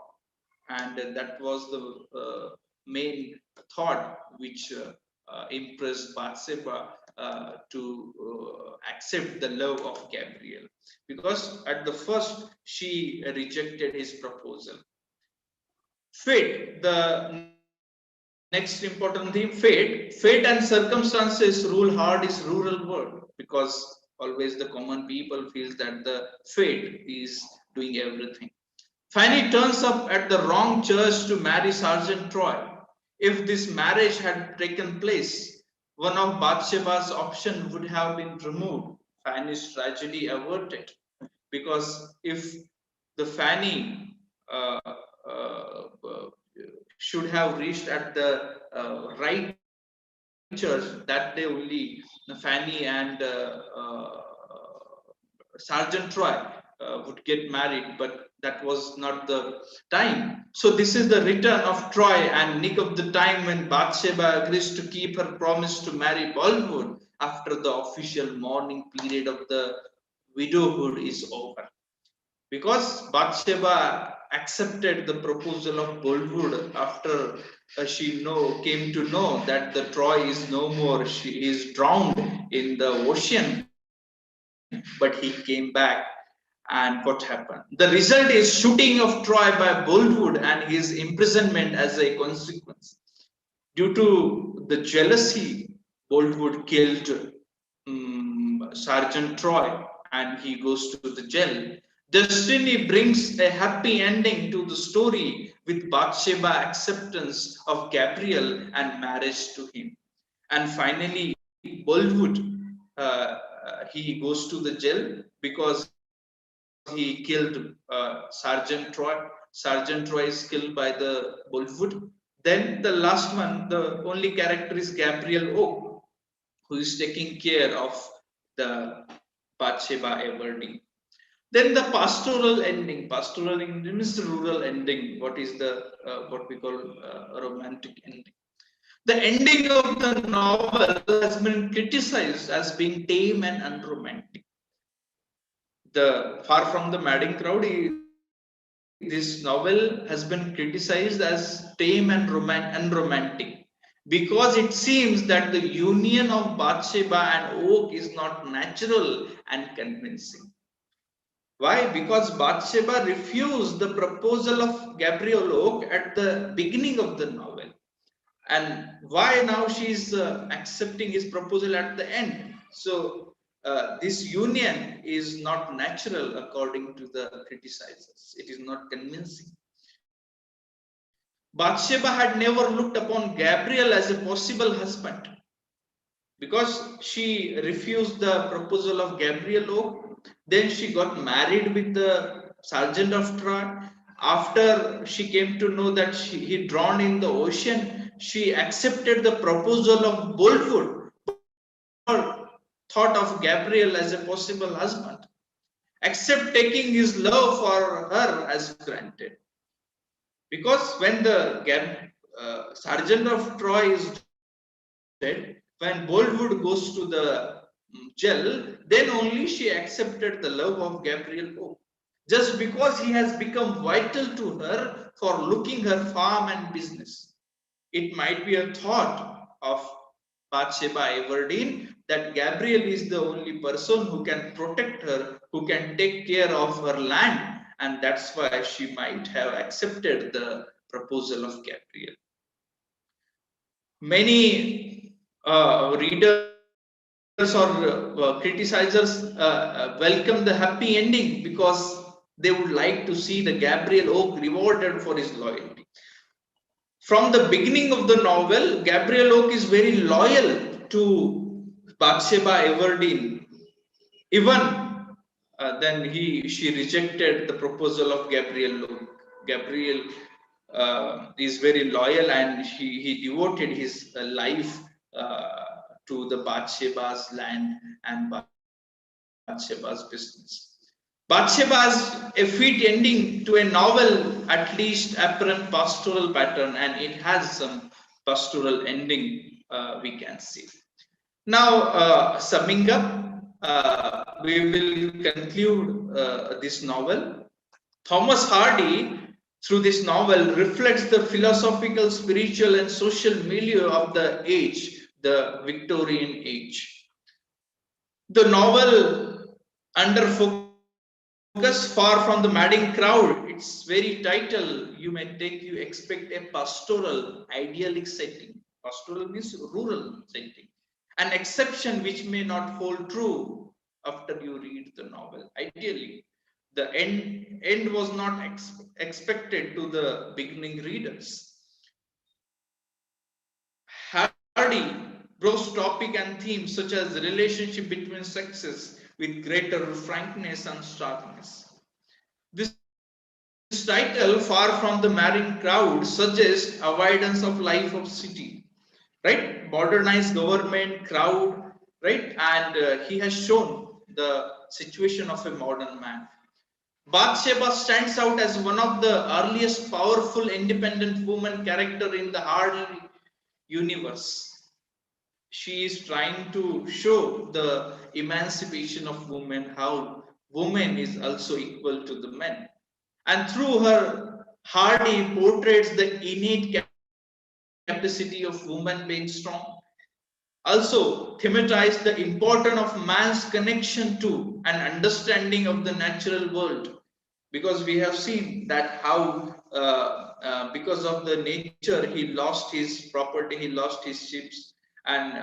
And that was the main thought which impressed Bathsheba to accept the love of Gabriel, because at the first she rejected his proposal. Fate, the next important thing, fate and circumstances rule hard is rural world, because always the common people feels that the fate is doing everything. Fanny turns up at the wrong church to marry Sgt Troy. If this marriage had taken place, one of Bathsheba's options would have been removed, Fanny's tragedy averted. Because if the Fanny should have reached at the right church, that day only Fanny and Sgt Troy would get married, but that was not the time. So this is the return of Troy and nick of the time when Bathsheba agrees to keep her promise to marry Boldwood after the official mourning period of the widowhood is over. Because Bathsheba accepted the proposal of Boldwood after she came to know that the Troy is no more, she is drowned in the ocean, but he came back. And what happened? The result is shooting of Troy by Boldwood and his imprisonment as a consequence. Due to the jealousy, Boldwood killed Sgt Troy and he goes to the jail. Destiny brings a happy ending to the story with Bathsheba acceptance of Gabriel and marriage to him. And finally, Boldwood, he goes to the jail because he killed Sgt Troy. Sgt Troy is killed by the Boldwood. Then the last one, the only character is Gabriel Oak, who is taking care of the Bathsheba Everdeen. Then the pastoral ending. Pastoral ending is the rural ending. What is the what we call romantic ending? The ending of the novel has been criticized as being tame and unromantic. The Far from the Madding Crowd, this novel has been criticized as tame and unromantic, because it seems that the union of Bathsheba and Oak is not natural and convincing. Why? Because Bathsheba refused the proposal of Gabriel Oak at the beginning of the novel. And why now she is accepting his proposal at the end? So this union is not natural according to the criticizers. It is not convincing. Bathsheba had never looked upon Gabriel as a possible husband, because she refused the proposal of Gabriel Oak. Then she got married with the Sergeant of Troy. after she came to know that he drowned in the ocean, she accepted the proposal of Boldwood, thought of Gabriel as a possible husband, except taking his love for her as granted. Because when the Sergeant of Troy is dead, when Boldwood goes to the jail, then only she accepted the love of Gabriel Oak. Just because he has become vital to her for looking her farm and business. It might be a thought of Bathsheba Everdeen that Gabriel is the only person who can protect her, who can take care of her land, and that's why she might have accepted the proposal of Gabriel. Many readers or criticizers welcome the happy ending because they would like to see the Gabriel Oak rewarded for his loyalty. From the beginning of the novel, Gabriel Oak is very loyal to Bathsheba Everdeen. Even then she rejected the proposal of Gabriel Oak. Gabriel is very loyal and he devoted his life to the Bathsheba's land and Bathsheba's business. Bathsheba's a fit ending to a novel, at least apparent pastoral pattern, and it has some pastoral ending we can see. Now, summing up, we will conclude this novel. Thomas Hardy, through this novel, reflects the philosophical, spiritual, and social milieu of the age, the Victorian age. The novel, under focus, far from the madding crowd, its very title, you expect a pastoral, idyllic setting. Pastoral means rural setting. An exception which may not hold true after you read the novel. Ideally, the end was not expected to the beginning readers. Hardy broach topic and themes such as the relationship between sexes with greater frankness and starkness. This title, Far from the Marrying Crowd, suggests avoidance of life of city, right? Modernized government, crowd, right? And he has shown the situation of a modern man. Bathsheba stands out as one of the earliest powerful independent woman character in the Hardy universe. She is trying to show the emancipation of women, how woman is also equal to the men. And through her, Hardy portrays the innate capacity of woman being strong. Also, thematize the importance of man's connection to and understanding of the natural world, because we have seen that how because of the nature he lost his property, he lost his ships, and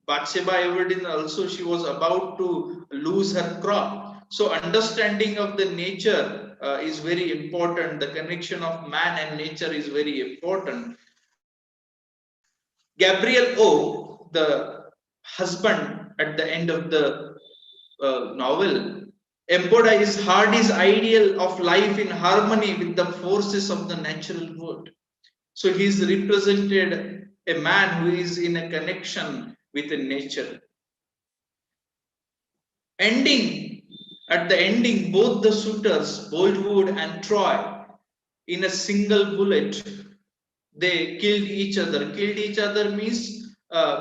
Bathsheba Everdeen also, she was about to lose her crop. So understanding of the nature is very important. The connection of man and nature is very important. Gabriel O, the husband at the end of the novel, embodies Hardy's ideal of life in harmony with the forces of the natural world. So he's represented a man who is in a connection with nature. At the ending, both the suitors, Boldwood and Troy, in a single bullet, they killed each other. Killed each other means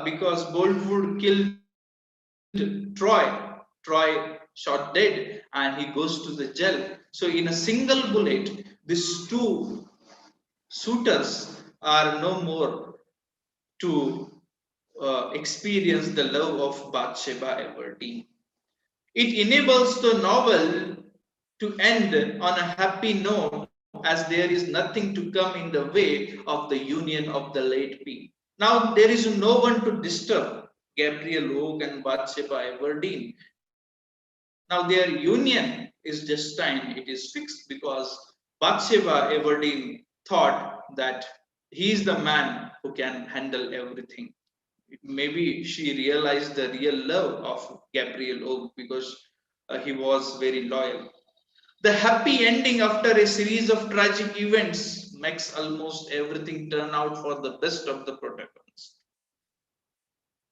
because Boldwood killed Troy shot dead, and he goes to the jail. So in a single bullet, these two suitors are no more to experience the love of Bathsheba Everdeen. It enables the novel to end on a happy note, as there is nothing to come in the way of the union of the late P. Now there is no one to disturb Gabriel Oak and Bathsheba Everdeen. Now their union is destined, it is fixed, because Bathsheba Everdeen thought that he is the man who can handle everything. Maybe she realized the real love of Gabriel Oak because he was very loyal. The happy ending after a series of tragic events makes almost everything turn out for the best of the protagonist.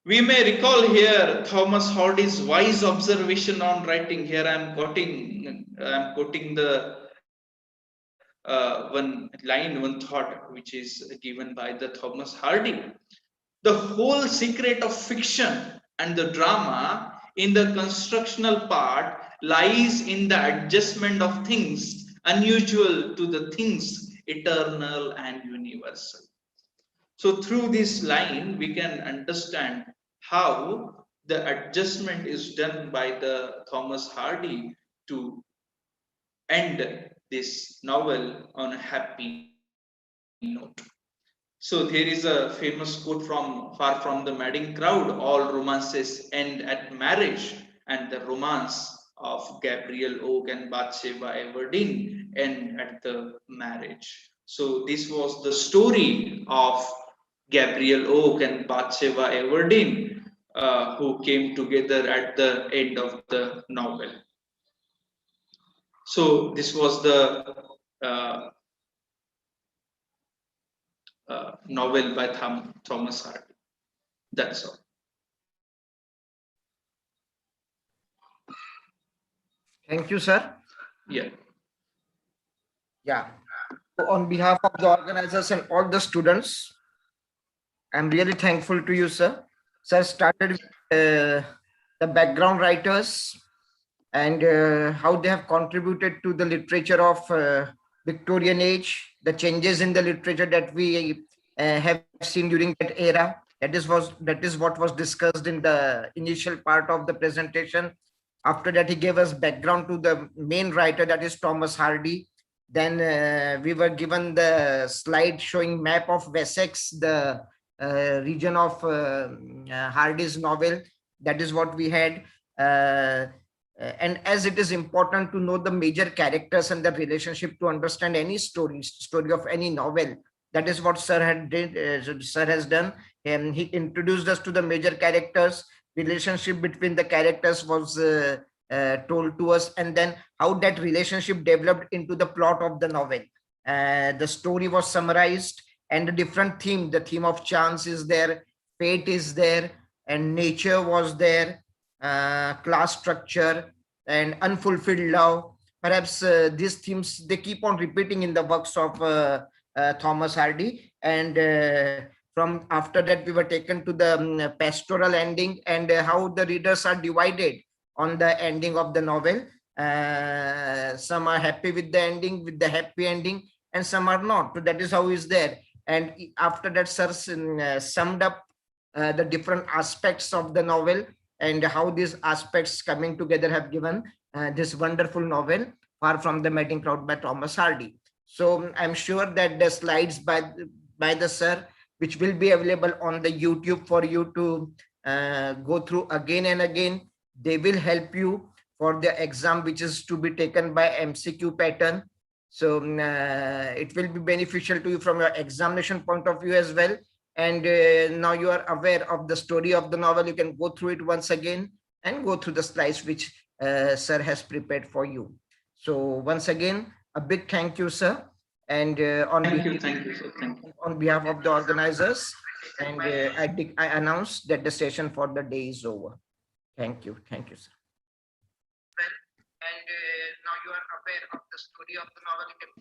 We may recall here Thomas Hardy's wise observation on writing. Here I'm quoting the one line, one thought, which is given by the Thomas Hardy. The whole secret of fiction and the drama in the constructional part lies in the adjustment of things unusual to the things eternal and universal. So through this line, we can understand how the adjustment is done by the Thomas Hardy to end this novel on a happy note. So there is a famous quote from Far From the Madding Crowd: all romances end at marriage, and the romance of Gabriel Oak and Bathsheba Everdeen end at the marriage. So this was the story of Gabriel Oak and Bathsheba Everdeen, who came together at the end of the novel. So this was the uh, novel by Thomas Hardy. That's all. Thank you, sir. Yeah. Yeah. So on behalf of the organizers and all the students, I'm really thankful to you, sir. Sir started with the background writers and how they have contributed to the literature of Victorian age, the changes in the literature that we have seen during that era. That is what was discussed in the initial part of the presentation. After that, he gave us background to the main writer, that is Thomas Hardy. Then we were given the slide showing map of Wessex, the region of Hardy's novel. That is what we had. And as it is important to know the major characters and the relationship to understand any story of any novel, that is what sir has done. And he introduced us to the major characters. Relationship between the characters was told to us, and then how that relationship developed into the plot of the novel. The story was summarized, and the different theme, the theme of chance is there, fate is there, and nature was there, class structure, and unfulfilled love. Perhaps these themes, they keep on repeating in the works of Thomas Hardy. And from after that, we were taken to the pastoral ending, and how the readers are divided on the ending of the novel. Some are happy with the ending, with the happy ending, and some are not. So that is how is there. And after that, sir summed up the different aspects of the novel, and how these aspects coming together have given this wonderful novel, Far From the Madding Crowd by Thomas Hardy. So I'm sure that the slides by the sir, which will be available on the YouTube for you to go through again and again, they will help you for the exam which is to be taken by MCQ pattern. So it will be beneficial to you from your examination point of view as well. And now you are aware of the story of the novel. You can go through it once again and go through the slides which sir has prepared for you. So once again, a big thank you, sir. And thank you, sir. Thank you. On behalf of the organizers, and I announce that the session for the day is over. Thank you, sir. And now you are aware of the story of the novel. You can